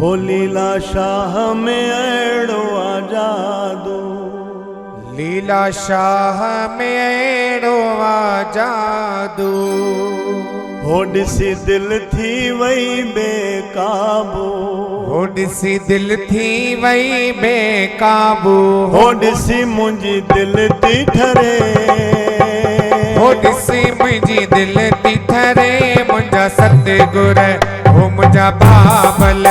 हो लीला शाह में अड़ो आजादो, लीला शाह में अड़ो आजादो। होॾिसी दिल थी वई बेकाबू, होॾिसी दिल थी वई बेकाबू। होॾिसी मुंहिंजी दिल थी ठरे, होॾिसी मुंहिंजी दिल थी ठरे। मुंहिंजा सतगुर हो मुंहिंजा बाबल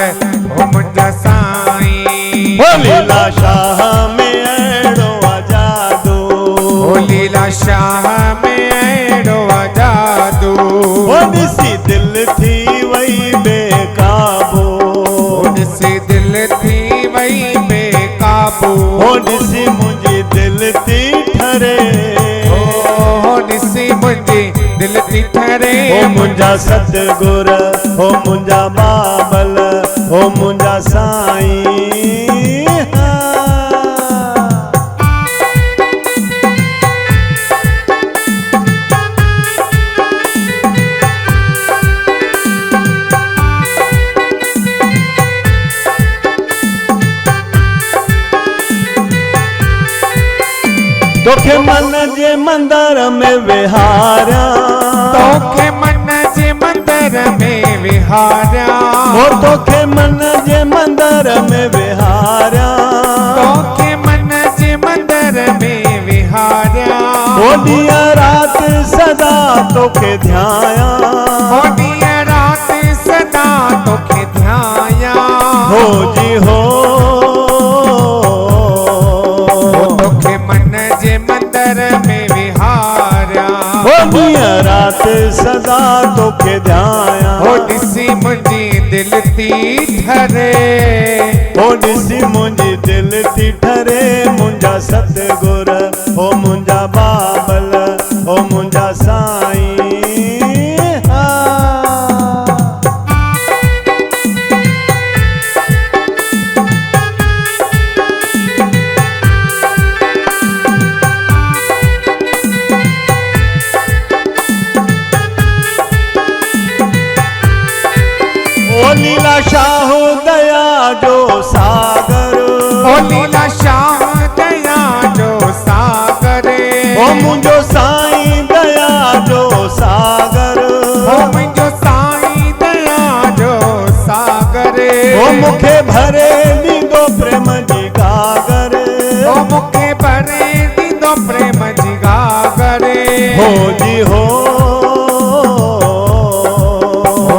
हो मुंहिंजा साईं। हो लीला शाह में अड़ो आजादो, हो लीला शाह में अड़ो आजादो। होॾिसी दिल थी वई बेकाबू, होॾिसी दिल थी वई बेकाबू। होॾिसी मुंहिंजी दिल थी ठरे, होॾिसी मुंहिंजी दिल थी ठरे। हो मुंहिंजा सतगुर हो मुंहिंजा बाबल हो मुंहिंजा साईं। तोखे मन जे मंदर में विहारिया, तोखे मन जे मंदर में विहारिया। हो तोखे मन जे मंदर में विहारिया, तोखे मन जे मंदर में विहारिया। हो ॾींहुं राति सदा तोखे ध्याया, हो ॾींहुं राति सदा तोखे ध्याया। हो जी हो तोखे मन जे मंदर में विहारिया। हो ॾींहुं राति सदा तोखे ध्याया। हो ॾिसी मुंहिंजी दिल थी ठरे, हो ॾिसी मुंहिंजी दिल थी ठरे। मुंहिंजा सतगुर हो मुंहिंजा बाबल हो मुंहिंजा साईं। ओ लीला शाह दया जो सागर, ओ लीला शाह दया जो सागर। ओ मुंहिंजो साईं दया जो सागर, ओ मुंहिंजो साईं दया जो सागर। ओ मूंखे भरे ॾींदो प्रेम जी गागर, ओ मूंखे भरे ॾींदो प्रेम जी गागर। हो जी हो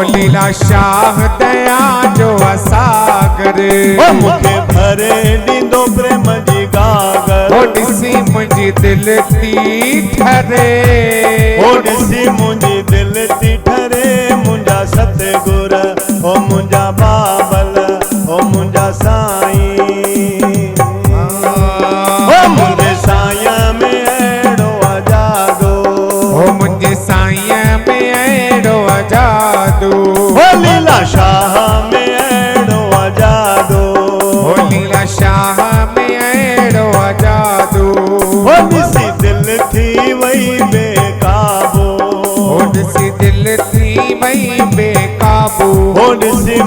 लीला शाह दया जो सागर। ओ मूंखे भरे ॾींदो प्रेम जी गागर। हो ॾिसी मुंहिंजी दिल थी ठरे, हो ॾिसी मुंहिंजी दिल थी ठरे। मुंहिंजा सतगुर हो मुंहिंजा बाबल हो मुंहिंजा साईं। हो मुंहिंजे साईं में अहिड़ो आजादो, हो मुंहिंजे साईं में अहिड़ो आजादो। हो लीला शाह में अहिड़ो आजादो, हो लीला शाह में अहिड़ो आजादो। हो ॾिसी दिल थी वई बेकाबू, हो ॾिसी दिल थी वई बेकाबू। हो ॾिसी